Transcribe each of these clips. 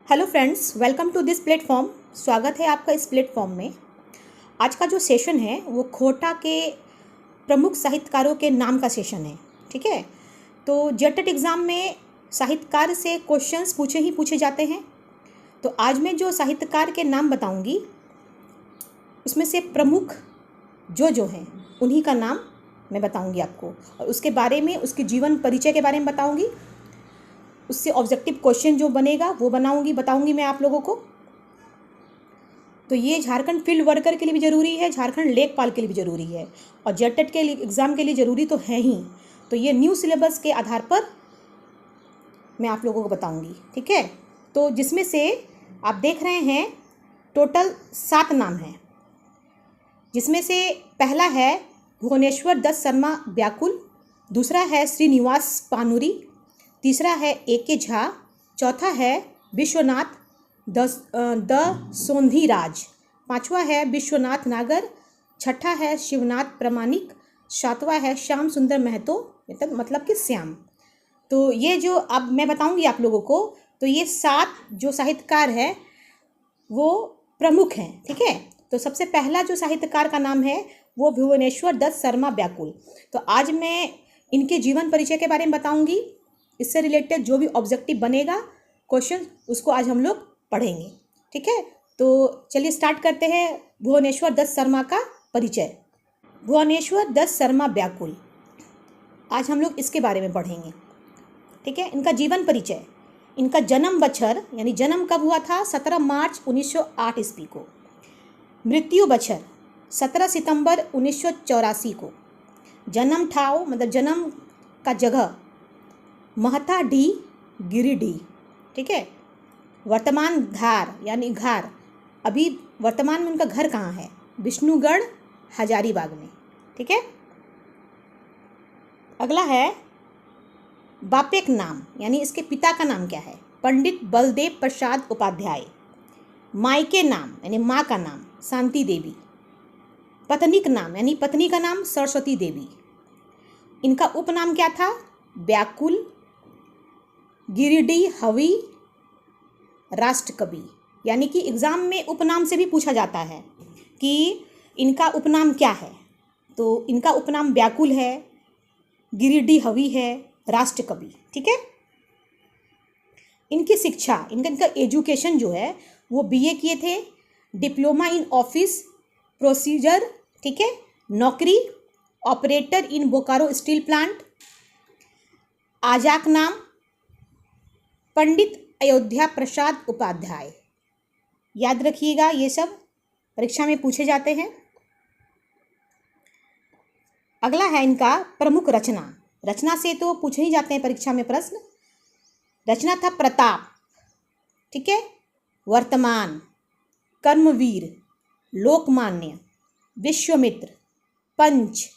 Hello friends, welcome to this platform. स्वागत है आपका इस प्लेटफॉर्म में। आज का जो सेशन है वो खोटा के प्रमुख साहित्यकारों के नाम का सेशन है। ठीक है, तो जेटेट एग्ज़ाम में साहित्यकार से क्वेश्चंस पूछे जाते हैं। तो आज मैं जो साहित्यकार के नाम बताऊंगी उसमें से प्रमुख जो हैं उन्हीं का नाम मैं बताऊंगी आपको, और उसके बारे में, उसके जीवन परिचय के बारे में बताऊंगी। उससे ऑब्जेक्टिव क्वेश्चन जो बनेगा वो बताऊंगी मैं आप लोगों को। तो ये झारखंड फील्ड वर्कर के लिए भी ज़रूरी है, झारखंड लेखपाल के लिए भी ज़रूरी है, और जेटेट के लिए एग्ज़ाम के लिए ज़रूरी तो है ही। तो ये न्यू सिलेबस के आधार पर मैं आप लोगों को बताऊंगी। ठीक है, तो जिसमें से आप देख रहे हैं टोटल 7 नाम हैं, जिसमें से पहला है भुवनेश्वर दत्त शर्मा व्याकुल, दूसरा है श्रीनिवास पानुरी, तीसरा है ए.के. झा, चौथा है विश्वनाथ द सोंधीराज, पांचवा है विश्वनाथ नागर, छठा है शिवनाथ प्रमाणिक, सातवां है श्याम सुंदर महतो, मतलब कि श्याम। तो ये जो अब मैं बताऊंगी आप लोगों को, तो ये 7 जो साहित्यकार हैं वो प्रमुख हैं। ठीक है, तो सबसे पहला जो साहित्यकार का नाम है वो भुवनेश्वर दत्त शर्मा व्याकुल। तो आज मैं इनके जीवन परिचय के बारे में बताऊंगी। इससे रिलेटेड जो भी ऑब्जेक्टिव बनेगा क्वेश्चन, उसको आज हम लोग पढ़ेंगे। ठीक है, तो चलिए स्टार्ट करते हैं भुवनेश्वर दत्त शर्मा का परिचय। भुवनेश्वर दत्त शर्मा व्याकुल, आज हम लोग इसके बारे में पढ़ेंगे। ठीक है, इनका जीवन परिचय। इनका जन्म बछर यानी जन्म कब हुआ था? 17 मार्च 1908 ईस्वी को। मृत्यु बछर 17 सितंबर 1984 को। जन्म ठाव मतलब जन्म का जगह महता डी, गिरिडीह। ठीक है, वर्तमान धार यानी घार, अभी वर्तमान में उनका घर कहाँ है? विष्णुगढ़, हजारीबाग में। ठीक है, अगला है बापेक नाम यानी इसके पिता का नाम क्या है? पंडित बलदेव प्रसाद उपाध्याय। मायके नाम यानी माँ का नाम शांति देवी। पत्निक नाम यानी पत्नी का नाम सरस्वती देवी। इनका उपनाम क्या था? व्याकुल, गिरिडीह हवी, राष्ट्रकवि। यानी कि एग्ज़ाम में उपनाम से भी पूछा जाता है कि इनका उपनाम क्या है। तो इनका उपनाम व्याकुल है, गिरिडीह हवी है, राष्ट्रकवि। ठीक है, इनकी शिक्षा, इनका एजुकेशन जो है वो बीए किए थे, डिप्लोमा इन ऑफिस प्रोसीजर। ठीक है, नौकरी ऑपरेटर इन बोकारो स्टील प्लांट। आजाक नाम पंडित अयोध्या प्रसाद उपाध्याय। याद रखिएगा, ये सब परीक्षा में पूछे जाते हैं। अगला है इनका प्रमुख रचना। रचना से तो पूछे ही जाते हैं परीक्षा में प्रश्न। रचना था प्रताप, ठीक है, वर्तमान, कर्मवीर, लोकमान्य, विश्वामित्र, पंच,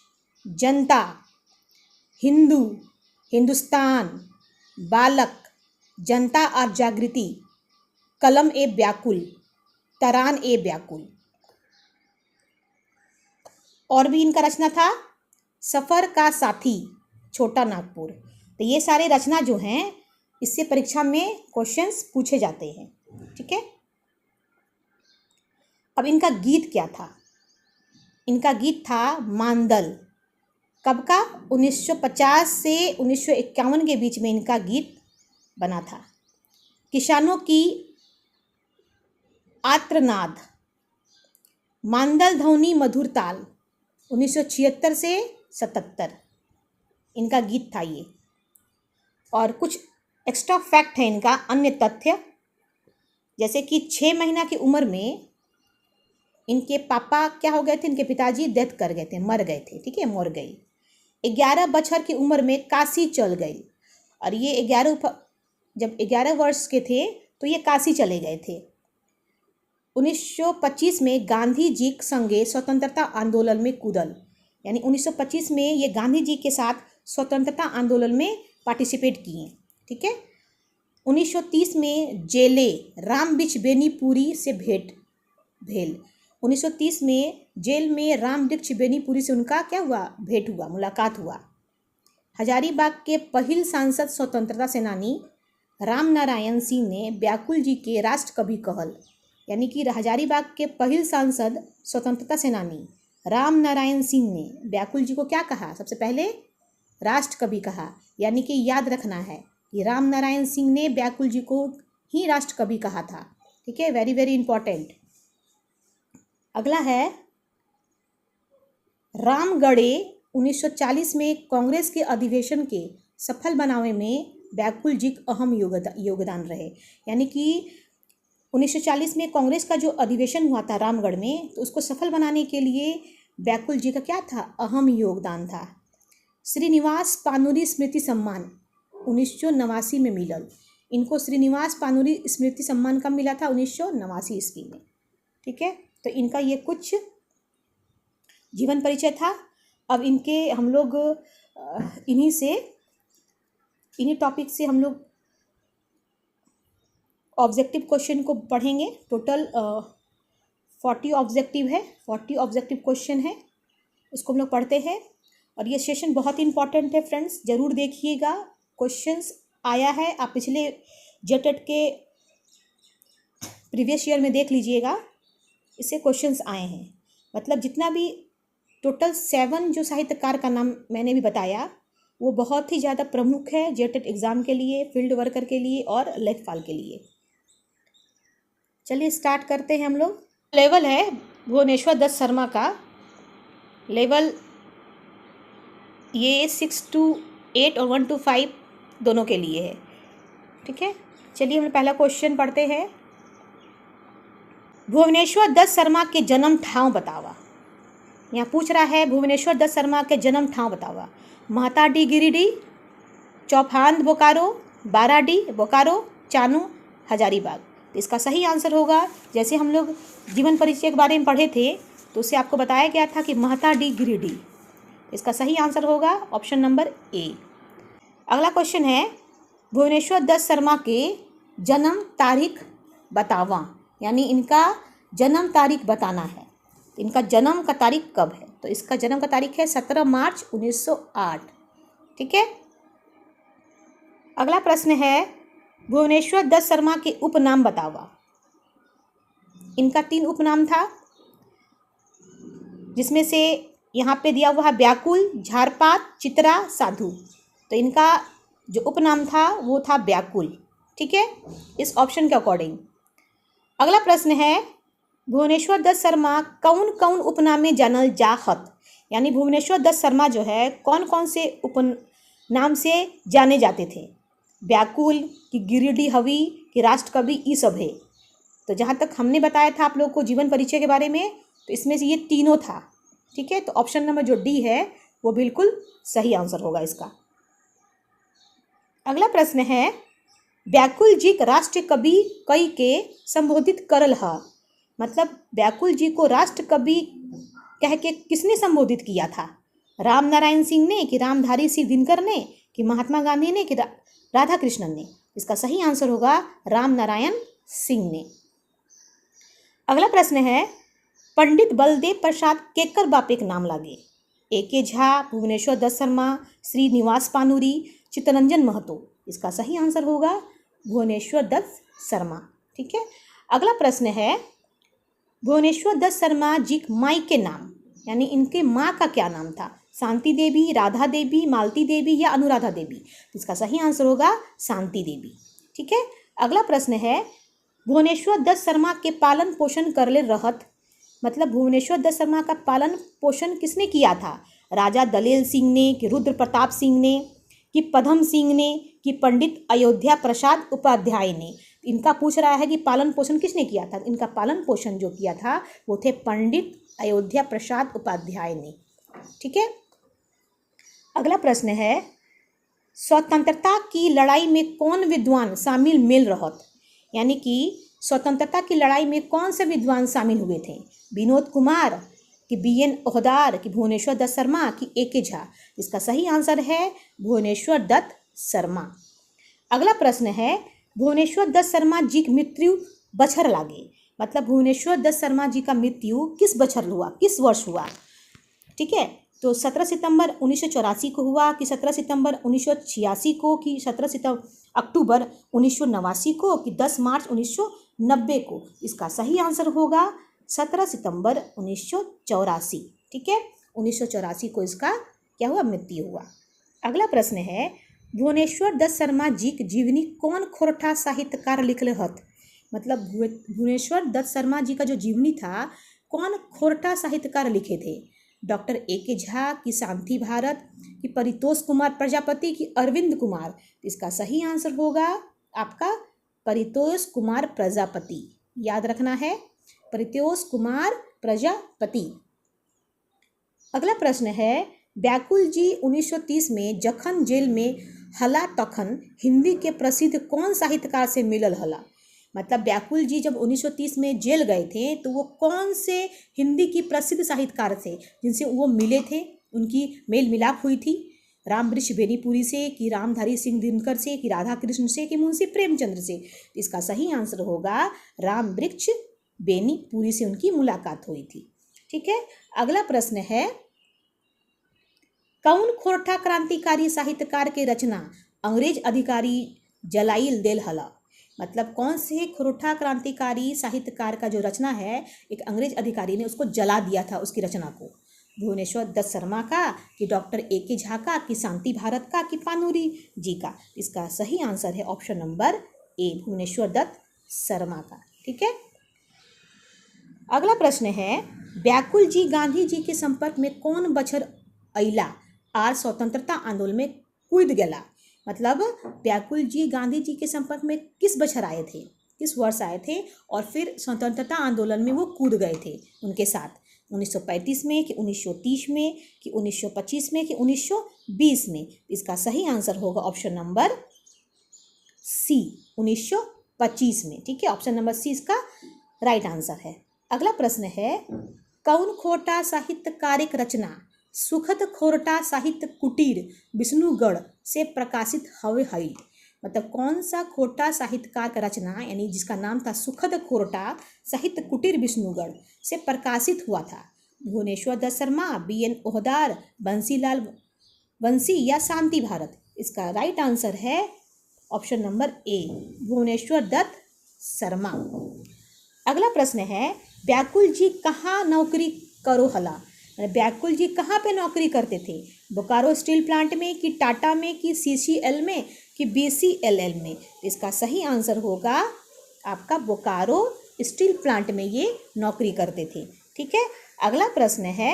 जनता, हिंदू, हिंदुस्तान, बालक, जनता और जागृति, कलम ए व्याकुल, तरान ए व्याकुल। और भी इनका रचना था सफ़र का साथी, छोटा नागपुर। तो ये सारे रचना जो हैं इससे परीक्षा में क्वेश्चंस पूछे जाते हैं। ठीक है, अब इनका गीत क्या था? इनका गीत था मांदल। कब का? 1950 से 1951 के बीच में इनका गीत बना था। किसानों की आर्तनाद, मांदल ध्वनि मधुर ताल, 1976 से 77 इनका गीत था ये। और कुछ एक्स्ट्रा फैक्ट है इनका, अन्य तथ्य, जैसे कि 6 महीना की उम्र में इनके पापा क्या हो गए थे? इनके पिताजी डेथ कर गए थे, मर गए थे। ठीक है, मर गई। 11 बछर की उम्र में काशी चल गई, और ये 11 वर्ष के थे तो ये काशी चले गए थे। 1925 में गांधी जी संगे स्वतंत्रता आंदोलन में कूदल, यानी 1925 में ये गांधी जी के साथ स्वतंत्रता आंदोलन में पार्टिसिपेट किए। ठीक है, 1930 में जेले राम बिच बेनीपुरी से भेंट भेल। 1930 में जेल में राम वृक्ष बेनीपुरी से उनका क्या हुआ? भेंट हुआ, मुलाकात हुआ। हजारीबाग के पहिल सांसद स्वतंत्रता सेनानी राम नारायण सिंह ने व्याकुल जी के राष्ट्र कवि कहल, यानी कि हजारीबाग के पहिल सांसद स्वतंत्रता सेनानी राम नारायण सिंह ने व्याकुल जी को क्या कहा? सबसे पहले राष्ट्र कवि कहा, यानी कि याद रखना है कि राम नारायण सिंह ने व्याकुल जी को ही राष्ट्र कवि कहा था। ठीक है, वेरी वेरी इंपॉर्टेंट। अगला है रामगढ़े 1940 में कांग्रेस के अधिवेशन के सफल बनावे में व्याकुल जी का अहम योगदान रहे, यानी कि 1940 में कांग्रेस का जो अधिवेशन हुआ था रामगढ़ में, तो उसको सफल बनाने के लिए व्याकुल जी का क्या था? अहम योगदान था। श्रीनिवास पानुरी स्मृति सम्मान 1989 में मिलल। इनको श्रीनिवास पानुरी स्मृति सम्मान कब मिला था? 1989 ईस्वी में। ठीक है, तो इनका ये कुछ जीवन परिचय था। अब इनके हम लोग इन्हीं टॉपिक से हम लोग ऑब्जेक्टिव क्वेश्चन को पढ़ेंगे। टोटल 40 ऑब्जेक्टिव है, 40 ऑब्जेक्टिव क्वेश्चन है, उसको हम लोग पढ़ते हैं। और ये सेशन बहुत इंपॉर्टेंट है फ्रेंड्स, ज़रूर देखिएगा। क्वेश्चंस आया है, आप पिछले जेटेट के प्रीवियस ईयर में देख लीजिएगा, इससे क्वेश्चंस आए हैं। मतलब जितना भी टोटल 7 जो साहित्यकार का नाम मैंने भी बताया, वो बहुत ही ज़्यादा प्रमुख है जेटेट एग्ज़ाम के लिए, फील्ड वर्कर के लिए और लेखपाल के लिए। चलिए स्टार्ट करते हैं हम लोग। लेवल है भुवनेश्वर दत्त शर्मा का, लेवल ये 6 to 8 और 1 to 5 दोनों के लिए है। ठीक है, चलिए हम पहला क्वेश्चन पढ़ते हैं। भुवनेश्वर दत्त शर्मा के जन्म ठाव बतावा। यहाँ पूछ रहा है भुवनेश्वर दत्त शर्मा के जन्म ठाव बतावा। महताडी गिरिडीह, चौफांद बोकारो, बाराडी बोकारो, चानू हजारीबाग। तो इसका सही आंसर होगा, जैसे हम लोग जीवन परिचय के बारे में पढ़े थे तो उससे आपको बताया गया था कि महताडी गिरिडीह। इसका सही आंसर होगा ऑप्शन नंबर ए। अगला क्वेश्चन है भुवनेश्वर दत्त शर्मा के जन्म तारीख बतावा, यानी इनका जन्म तारीख बताना है। तो इनका जन्म का तारीख कब है? तो इसका जन्म का तारीख है 17 मार्च 1908। ठीक है, अगला प्रश्न है भुवनेश्वर दत्त शर्मा के उपनाम बतावा। इनका 3 उपनाम था, जिसमें से यहाँ पे दिया हुआ है व्याकुल, झारपात, चित्रा, साधु। तो इनका जो उपनाम था वो था व्याकुल। ठीक है, इस ऑप्शन के अकॉर्डिंग। अगला प्रश्न है भुवनेश्वर दत्त शर्मा कौन कौन उपनाम में जानल जाहत, यानी भुवनेश्वर दत्त शर्मा जो है कौन कौन से उपनाम से जाने जाते थे? व्याकुल कि गिरिडीह हवी कि राष्ट्र कवि, ई सब है। तो जहाँ तक हमने बताया था आप लोग को जीवन परिचय के बारे में, तो इसमें से ये तीनों था। ठीक है, तो ऑप्शन नंबर जो डी है वो बिल्कुल सही आंसर होगा इसका। अगला प्रश्न है व्याकुल जी राष्ट्र कवि कई के संबोधित करल है। मतलब व्याकुल जी को राष्ट्र कवि कह के किसने संबोधित किया था? राम नारायण सिंह ने कि रामधारी सिंह दिनकर ने कि महात्मा गांधी ने कि राधा कृष्णन ने? इसका सही आंसर होगा राम नारायण सिंह ने। अगला प्रश्न है पंडित बलदेव प्रसाद केकर बापे के नाम लागे? ए.के. झा, भुवनेश्वर दत्त शर्मा, श्रीनिवास पानुरी, चित्तरंजन महतो। इसका सही आंसर होगा भुवनेश्वर दत्त शर्मा। ठीक है, अगला प्रश्न है भुवनेश्वर दत्त शर्मा जी माई के नाम, यानी इनके माँ का क्या नाम था? शांति देवी, राधा देवी, मालती देवी या अनुराधा देवी? इसका सही आंसर होगा शांति देवी। ठीक है, अगला प्रश्न है भुवनेश्वर दत्त शर्मा के पालन पोषण करले रहत। मतलब भुवनेश्वर दत्त शर्मा का पालन पोषण किसने किया था? राजा दलेल सिंह ने कि रुद्र प्रताप सिंह ने कि पदम सिंह ने कि पंडित अयोध्या प्रसाद उपाध्याय ने? इनका पूछ रहा है कि पालन पोषण किसने किया था? इनका पालन पोषण जो किया था वो थे पंडित अयोध्या प्रसाद उपाध्याय ने। ठीक है, अगला प्रश्न है स्वतंत्रता की लड़ाई में कौन विद्वान शामिल मिल रहत? यानी कि स्वतंत्रता की लड़ाई में कौन से विद्वान शामिल हुए थे? विनोद कुमार कि बी.एन. ओहदार कि भुवनेश्वर दत्त शर्मा कि ए.के. झा? इसका सही आंसर है भुवनेश्वर दत्त शर्मा। अगला प्रश्न है भुवनेश्वर दत्त शर्मा जी की मृत्यु बछर लागे। मतलब भुवनेश्वर दत्त शर्मा जी का मृत्यु किस बछर हुआ, किस वर्ष हुआ? ठीक है, तो 17 सितंबर 1984 को हुआ कि 17 सितंबर 1986 को कि अक्टूबर 1989 को कि 10 मार्च 1990 को? इसका सही आंसर होगा 17 सितंबर 1984। ठीक है, 1984 को इसका क्या हुआ, मृत्यु हुआ। अगला प्रश्न है, भुवनेश्वर दत्त शर्मा जी की जीवनी कौन खोरठा साहित्यकार लिखले हत? मतलब भुवनेश्वर दत्त शर्मा जी का जो जीवनी था कौन खोरठा साहित्यकार लिखे थे? डॉक्टर ए के झा की शांति भारत की परितोष कुमार प्रजापति की अरविंद कुमार? इसका सही आंसर होगा आपका परितोष कुमार प्रजापति। याद रखना है, परितोष कुमार प्रजापति। अगला प्रश्न है, व्याकुल जी 1930 में जखन जेल में हला तखन हिंदी के प्रसिद्ध कौन साहित्यकार से मिलल हला? मतलब व्याकुल जी जब 1930 में जेल गए थे तो वो कौन से हिंदी की प्रसिद्ध साहित्यकार थे जिनसे वो मिले थे, उनकी मेल मिलाप हुई थी? राम वृक्ष बेनीपुरी से कि रामधारी सिंह दिनकर से कि राधा कृष्ण से कि मुंशी प्रेमचंद्र से? इसका सही आंसर होगा राम वृक्ष बेनीपुरी से उनकी मुलाकात हुई थी। ठीक है, अगला प्रश्न है, कौन खोरठा क्रांतिकारी साहित्यकार के रचना अंग्रेज अधिकारी जलाइल देल हला? मतलब कौन से खोरठा क्रांतिकारी साहित्यकार का जो रचना है एक अंग्रेज अधिकारी ने उसको जला दिया था, उसकी रचना को? भुवनेश्वर दत्त शर्मा का कि डॉक्टर ए के झा का कि शांति भारत का कि पानूरी जी का? इसका सही आंसर है option number A, Bhuvaneshwar Dutt Sharma का। ठीक है, अगला प्रश्न है, व्याकुल जी गांधी जी के संपर्क में कौन बछर अइला आर स्वतंत्रता आंदोलन में कूद गया? मतलब व्याकुल जी गांधी जी के संपर्क में किस बछर आए थे, किस वर्ष आए थे और फिर स्वतंत्रता आंदोलन में वो कूद गए थे उनके साथ? 1935 में कि 1930 में कि 1925 में कि 1920 में? इसका सही आंसर होगा ऑप्शन नंबर सी, 1925 में। ठीक है, ऑप्शन नंबर सी इसका राइट आंसर है। अगला प्रश्न है, कौन खोरठा साहित्यकारिक रचना सुखद खोरठा साहित्य कुटीर विष्णुगढ़ से प्रकाशित हवे हईल? मतलब कौन सा खोरठा साहित्यकार का रचना यानी जिसका नाम था सुखद खोरठा साहित्य कुटीर विष्णुगढ़ से प्रकाशित हुआ था? भुवनेश्वर दत्त शर्मा, BN ओहदार, बंसीलाल बंसी या शांति भारत? इसका राइट आंसर है option number A, Bhuvaneshwar Dutt Sharma. अगला प्रश्न है, व्याकुल जी कहाँ नौकरी करो हला? व्याकुल जी कहाँ पे नौकरी करते थे? बोकारो स्टील प्लांट में कि टाटा में कि CCL में कि BCLL में? इसका सही आंसर होगा आपका बोकारो स्टील प्लांट में ये नौकरी करते थे। ठीक है, अगला प्रश्न है,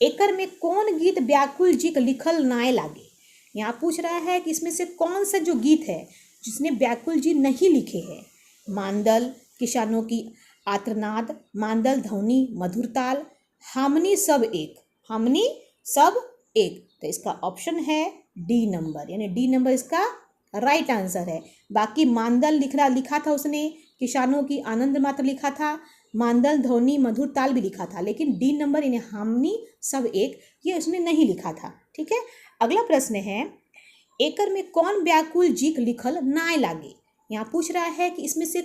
एकर में कौन गीत व्याकुल जी का लिखल नाय लागे? यहाँ पूछ रहा है कि इसमें से कौन सा जो गीत है जिसने व्याकुल जी नहीं लिखे हैं? मांदल, किसानों की आर्तनाद, मांदल ध्वनि मधुरताल, हमनी सब एक, हमनी सब एक? तो इसका ऑप्शन है डी नंबर, यानी डी नंबर इसका राइट आंसर है। बाकी मांदल लिखा था उसने, किसानों की आनंद मात्र लिखा था, मांदल ध्वनि मधुर ताल भी लिखा था, लेकिन डी नंबर यानी हमनी सब एक ये उसने नहीं लिखा था। ठीक है, अगला प्रश्न है, एकर में कौन व्याकुल जी लिखल नाय लागे? यहाँ पूछ रहा है कि इसमें से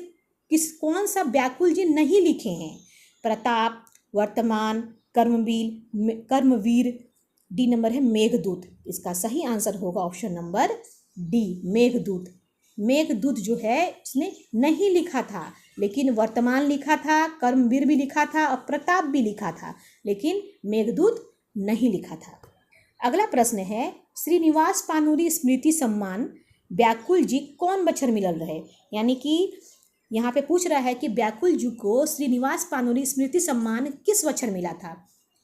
कौन सा व्याकुल जी नहीं लिखे हैं? प्रताप, वर्तमान, कर्मवीर, डी नंबर है मेघदूत? इसका सही आंसर होगा option number D, Meghdoot. Meghdoot जो है उसने नहीं लिखा था, लेकिन वर्तमान लिखा था, कर्मवीर भी लिखा था और प्रताप भी लिखा था, लेकिन मेघदूत नहीं लिखा था। अगला प्रश्न है, श्रीनिवास पानूरी स्मृति सम्मान व्याकुल जी कौन बछर मिलल रहे? यानी कि यहाँ पे पूछ रहा है कि व्याकुल जी को श्रीनिवास पानूरी स्मृति सम्मान किस बछर मिला था?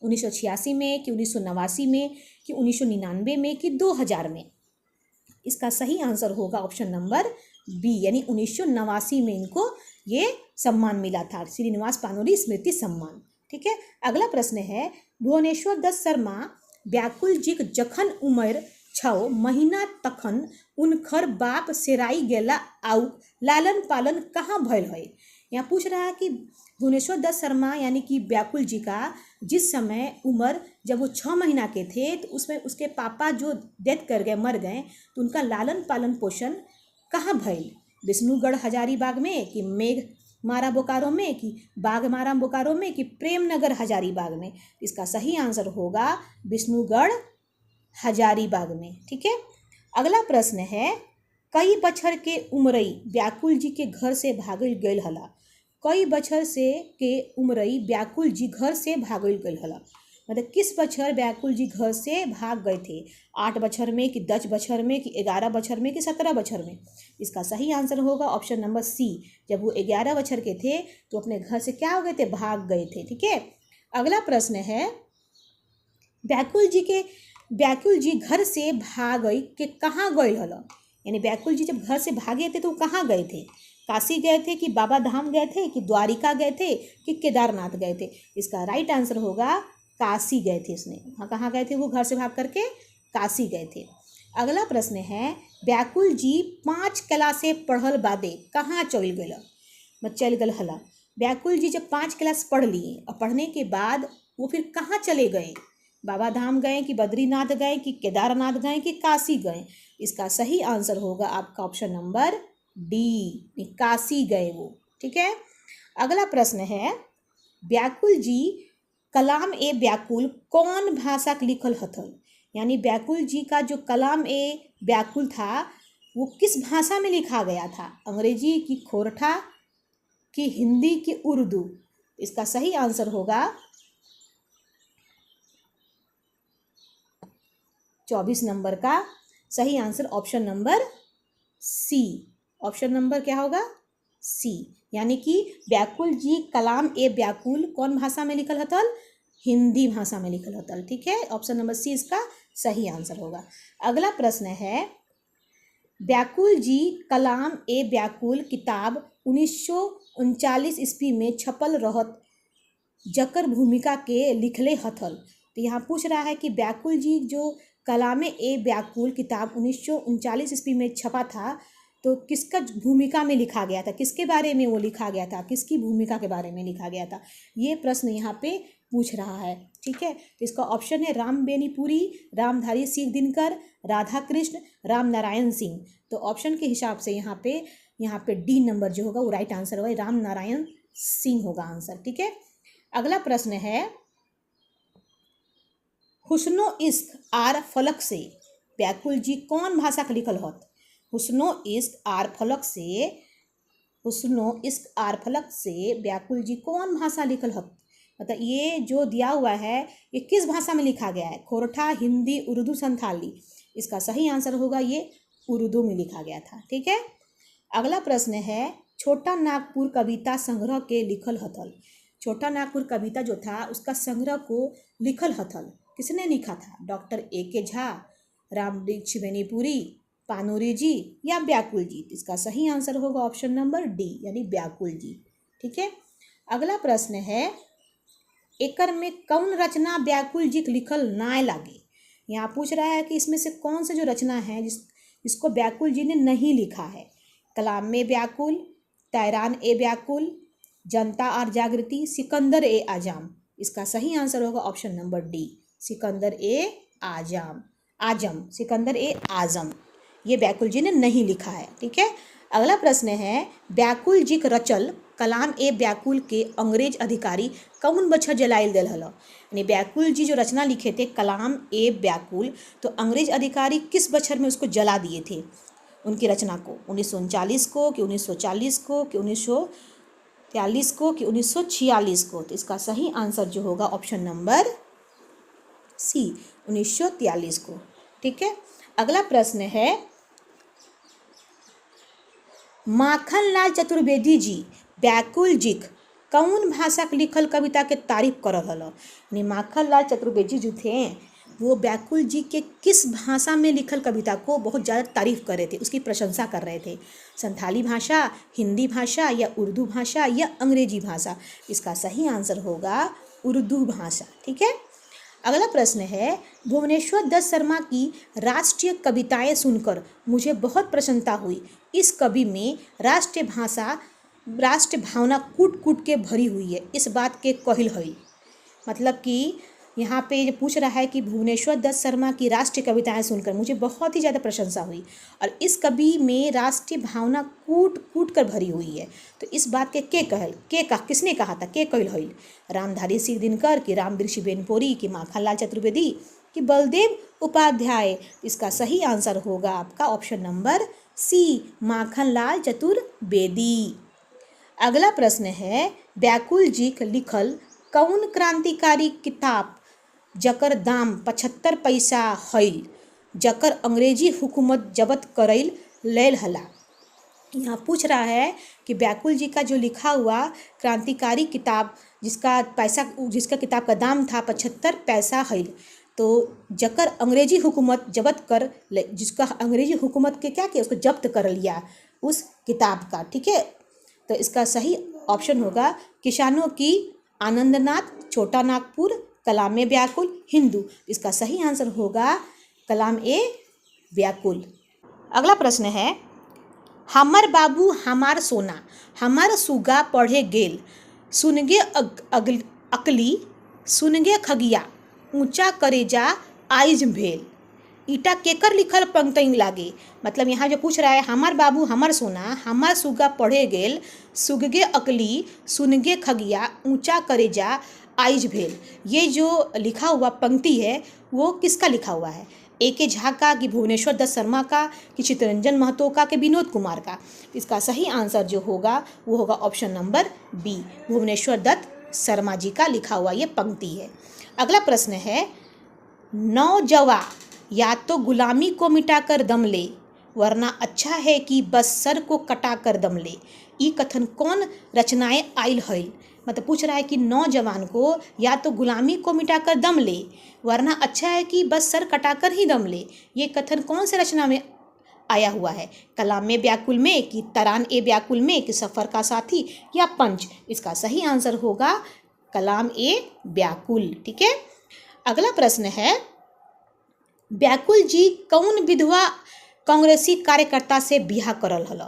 1986 में कि 1989 में कि 1999 में कि 2000 में? इसका सही आंसर होगा ऑप्शन नंबर बी, यानी 1989 में इनको ये सम्मान मिला था, श्रीनिवास पानूरी स्मृति सम्मान। ठीक है, अगला प्रश्न है, भुवनेश्वर दत्त शर्मा व्याकुल जी जखन उम्र 6 महीना तखन उनकर बाप सेराई गेला आउ लालन पालन कहाँ भयल है? यहाँ पूछ रहा है कि भुवनेश्वर दत्त शर्मा यानी कि व्याकुल जी का जिस समय उम्र जब वो 6 महीना के थे तो उसमें उसके पापा जो डेथ कर गए, मर गए, तो उनका लालन पालन पोषण कहाँ भयल? विष्णुगढ़ हजारीबाग में कि मेघ मारा बोकारो में कि बाघ मारा बोकारो में कि प्रेमनगर हजारीबाग में? इसका सही आंसर होगा विष्णुगढ़ हजारीबाग में। ठीक है, अगला प्रश्न है, कई बछर के उमरई व्याकुल जी के घर से भागल गयल हला। कई बछर से के उमरई व्याकुल जी घर से भागल गयल हला, मतलब किस बछर व्याकुल जी घर से भाग गए थे? 8 बछर में कि 10 बछर में कि 11 बछर में कि 17 बछर में? इसका सही आंसर होगा ऑप्शन नंबर सी। जब वो 11 बछर के थे तो अपने घर से क्या हो गए थे? भाग गए थे। ठीक है, अगला प्रश्न है व्याकुल जी घर से भाग गई के कहाँ गए हल? यानी व्याकुल जी जब घर से भागे थे तो कहाँ गए थे? काशी गए थे कि बाबा धाम गए थे कि द्वारिका गए थे कि केदारनाथ गए थे? इसका राइट आंसर होगा काशी गए थे। इसने कहाँ गए थे? वो घर से भाग करके काशी गए थे। अगला प्रश्न है व्याकुल जी 5 क्लासे पढ़ल बादे कहाँ चल गए? चल गल हला। व्याकुल जी जब 5 क्लास पढ़ लिए और पढ़ने के बाद वो फिर कहाँ चले गए? बाबा धाम गए कि बद्रीनाथ गए कि केदारनाथ गए कि काशी गए? इसका सही आंसर होगा आपका ऑप्शन नंबर डी, काशी गए वो। ठीक है, अगला प्रश्न है व्याकुल जी कलाम ए व्याकुल कौन भाषा के लिखल हथल? यानी व्याकुल जी का जो कलाम ए व्याकुल था वो किस भाषा में लिखा गया था? अंग्रेजी की खोरठा कि हिंदी की उर्दू? इसका सही आंसर होगा 24 नंबर का सही answer option number C. Option number क्या होगा? सी। यानी कि व्याकुल जी कलाम ए व्याकुल कौन भाषा में लिखल हतल? हिंदी भाषा में लिखल हतल। ठीक है, ऑप्शन नंबर सी इसका सही आंसर होगा। अगला प्रश्न है व्याकुल जी कलाम ए व्याकुल किताब 1939 ईस्वी में छपल रहत जकर भूमिका के लिखले हथल। तो यहाँ पूछ रहा है कि व्याकुल जी जो कलाम ए व्याकुल किताब 1939 ईस्वी में छपा था तो किसका भूमिका में लिखा गया था? किसके बारे में वो लिखा गया था? किसकी भूमिका के बारे में लिखा गया था? ये प्रश्न यहाँ पे पूछ रहा है। ठीक है, तो इसका ऑप्शन है राम बेनीपुरी, रामधारी सिंह दिनकर, राधा कृष्ण, राम नारायण सिंह। तो ऑप्शन के हिसाब से यहाँ पे डी नंबर जो होगा वो राइट आंसर होगा, राम नारायण सिंह होगा आंसर। ठीक है, अगला प्रश्न है हुस्नो इश्क आर फलक से व्याकुल जी कौन भाषा का लिखल हत? हुस्नो इश्क आर फलक से व्याकुल जी कौन भाषा लिखल हत? मतलब ये जो दिया हुआ है ये किस भाषा में लिखा गया है? खोरठा, हिंदी, उर्दू, संथाली? इसका सही आंसर होगा ये उर्दू में लिखा गया था। ठीक है, अगला प्रश्न है छोटा नागपुर कविता संग्रह के लिखल हथल। छोटा नागपुर कविता जो था उसका संग्रह को लिखल हथल किसने लिखा था? Doctor A.K. झा, रामवृक्ष बेनीपुरी, पानूरी जी या व्याकुल जी? इसका सही आंसर होगा ऑप्शन नंबर डी, यानी व्याकुल जी। ठीक है, अगला प्रश्न है एकर में कौन रचना व्याकुल जी के लिखल नाय लागे? यहाँ पूछ रहा है कि इसमें से कौन से जो रचना है जिसको व्याकुल जी ने नहीं लिखा है? कलाम में व्याकुल, तैरान ए व्याकुल, जनता और जागृति, सिकंदर ए आजम? इसका सही आंसर होगा ऑप्शन नंबर डी, सिकंदर ए आजम। सिकंदर ए आजम ये व्याकुल जी ने नहीं लिखा है। ठीक है, अगला प्रश्न है व्याकुल जी के रचल कलाम ए व्याकुल के अंग्रेज अधिकारी कौन बछर जलाइल गल हल? यानी व्याकुल जी जो रचना लिखे थे कलाम ए व्याकुल, तो अंग्रेज अधिकारी किस बछर में उसको जला दिए थे उनकी रचना को? 1939 को कि 1940 को कि 1943 को कि 1946 को? तो इसका सही आंसर जो होगा ऑप्शन नंबर सी, 1943 को। ठीक है, अगला प्रश्न है माखनलाल चतुर्वेदी जी व्याकुल जी कौन भाषा के लिखल कविता के तारीफ कर रहा? यानी माखनलाल चतुर्वेदी जो थे वो व्याकुल जी के किस भाषा में लिखल कविता को बहुत ज़्यादा तारीफ कर रहे थे, उसकी प्रशंसा कर रहे थे? संथाली भाषा, हिंदी भाषा या उर्दू भाषा या अंग्रेजी भाषा? इसका सही आंसर होगा उर्दू भाषा। ठीक है, अगला प्रश्न है भुवनेश्वर दत्त शर्मा की राष्ट्रीय कविताएं सुनकर मुझे बहुत प्रसन्नता हुई। इस कवि में राष्ट्र भावना कूट कूट के भरी हुई है, इस बात के कहिल है। मतलब कि यहाँ पे जो पूछ रहा है कि भुवनेश्वर दत्त शर्मा की राष्ट्रीय कविताएं सुनकर मुझे बहुत ही ज़्यादा प्रशंसा हुई और इस कवि में राष्ट्रीय भावना कूट कूट कर भरी हुई है। तो इस बात के किसने कहा था? के कहल है? रामधारी सिंह दिनकर कि रामवृक्ष बेनीपुरी कि माखनलाल चतुर्वेदी कि बलदेव उपाध्याय? इसका सही आंसर होगा आपका option number C Makhanlal Chaturvedi. अगला प्रश्न है व्याकुल जी के लिखल कौन क्रांतिकारी किताब जकर दाम 75 पैसा हईल जकर अंग्रेजी हुकूमत जब्त करैल लेल हला। यहाँ पूछ रहा है कि व्याकुल जी का जो लिखा हुआ क्रांतिकारी किताब जिसका किताब का दाम था 75 पैसा हईल, तो जकर अंग्रेजी हुकूमत जब्त कर जिसका अंग्रेजी हुकूमत के क्या किया, उसको जब्त कर लिया उस किताब का। ठीक है, तो इसका सही ऑप्शन होगा किसानों की आनंदनाथ, छोटा नागपुर, कलाम ए व्याकुल, हिंदू। इसका सही आंसर होगा कलाम ए व्याकुल। अगला प्रश्न है हमर बाबू हमार सोना हमार सुगा पढ़े गेल सुनगे अकली सुनगे खगिया ऊंचा करेजा आइज भेल। ईटा केकर लिखल पंक्ति लागे। मतलब यहाँ जो पूछ रहा है हमार बाबू हमार सोना हमार सुगा पढ़े गेल सुगगे अकली सुनगे खगिया ऊंचा करेजा आइज भेल। ये जो लिखा हुआ पंक्ति है वो किसका लिखा हुआ है? A.K. झा का, कि भुवनेश्वर दत्त शर्मा का, कि चित्तरंजन महतो का, कि विनोद कुमार का। इसका सही आंसर जो होगा वो होगा option number B, Bhubaneswar Dutt Sharma ji का लिखा हुआ ये पंक्ति है। अगला प्रश्न है नौजवा या तो गुलामी को मिटाकर दम ले वरना अच्छा है कि बस सर को कटाकर दम ले। ई कथन कौन रचनाएं आइल हईल। मतलब पूछ रहा है कि नौजवान को या तो गुलामी को मिटाकर दम ले वरना अच्छा है कि बस सर कटाकर ही दम ले। ये कथन कौन से रचना में आया हुआ है? कलाम ए व्याकुल में, कि तरान ए व्याकुल में, कि सफ़र का साथी, या पंच। इसका सही आंसर होगा कलाम ए व्याकुल। ठीक है, अगला प्रश्न है व्याकुल जी कौन विधवा कांग्रेसी कार्यकर्ता से बिहा करल हल।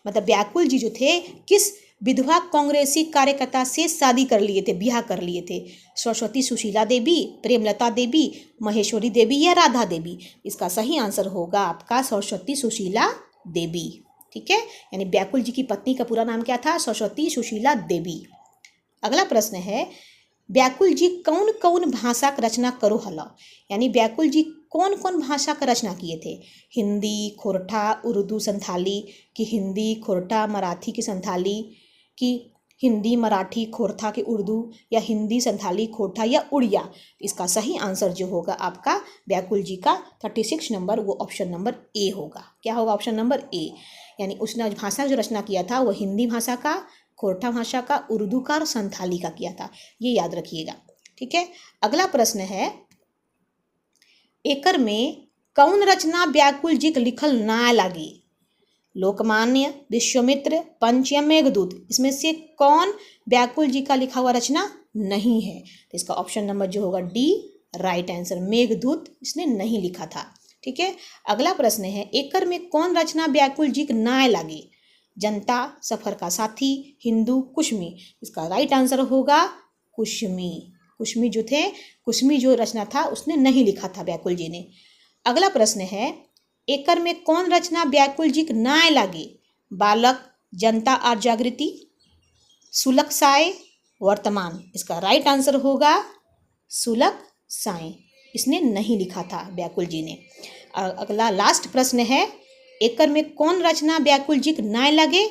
मतलब व्याकुल जी जो थे किस विधवा कांग्रेसी कार्यकर्ता से शादी कर लिए थे, बिहा कर लिए थे? सरस्वती सुशीला देवी, प्रेमलता देवी, महेश्वरी देवी, या राधा देवी। इसका सही आंसर होगा आपका सरस्वती सुशीला देवी। ठीक है, यानी व्याकुल जी की पत्नी का पूरा नाम क्या था? सरस्वती सुशीला देवी। अगला प्रश्न है व्याकुल जी कौन कौन भाषा का रचना करो हला। यानी व्याकुल जी कौन कौन भाषा का रचना किए थे? हिंदी, खोरठा, उर्दू, संथाली, कि हिंदी, खोरठा, मराठी की संथाली, कि हिंदी, मराठी, खोरठा के उर्दू, या हिंदी, संथाली, खोरठा, या उड़िया। इसका सही आंसर जो होगा आपका व्याकुल जी का 36 नंबर वो ऑप्शन नंबर ए होगा। क्या होगा? ऑप्शन नंबर ए। यानी उसने भाषा जो रचना किया था वो हिंदी भाषा का, खोरठा भाषा का, उर्दू का और संथाली का किया था। ये याद रखिएगा। ठीक है, अगला प्रश्न है एकर में कौन रचना व्याकुल जी के लिखल ना लागे? लोकमान्य, विश्वामित्र, पंच, या मेघदूत। इसमें से कौन व्याकुल जी का लिखा हुआ रचना नहीं है? तो इसका ऑप्शन नंबर जो होगा डी राइट आंसर, मेघदूत इसने नहीं लिखा था। ठीक है, अगला प्रश्न है एकर में कौन रचना व्याकुल जी के ना लागे? जनता, सफर का साथी, हिंदू, कुश्मी। इसका राइट आंसर होगा कुश्मी। कुश्मी जो थे, कुश्मी जो रचना था उसने नहीं लिखा था व्याकुल जी ने। अगला प्रश्न है एकर में कौन रचना व्याकुल जी के ना लागे? बालक, जनता और जागृति, सुलक साय, वर्तमान। इसका राइट आंसर होगा सुलक साय, इसने नहीं लिखा था व्याकुल जी ने। अगला लास्ट प्रश्न है एकर में कौन रचना व्याकुल जी के ना लगे?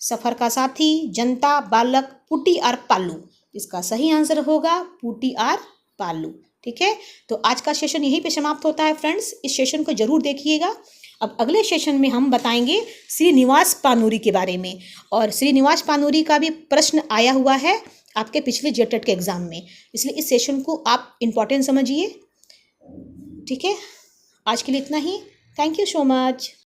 सफर का साथी, जनता, बालक, पुटी और पालू। इसका सही आंसर होगा पुटी और पालू। ठीक है, तो आज का सेशन यहीं पे समाप्त होता है फ्रेंड्स। इस सेशन को जरूर देखिएगा। अब अगले सेशन में हम बताएंगे श्रीनिवास पानूरी के बारे में, और श्रीनिवास पानूरी का भी प्रश्न आया हुआ है आपके पिछले जेटेट के एग्जाम में, इसलिए इस सेशन को आप इम्पोर्टेंट समझिए। ठीक है, आज के लिए इतना ही। Thank you so much.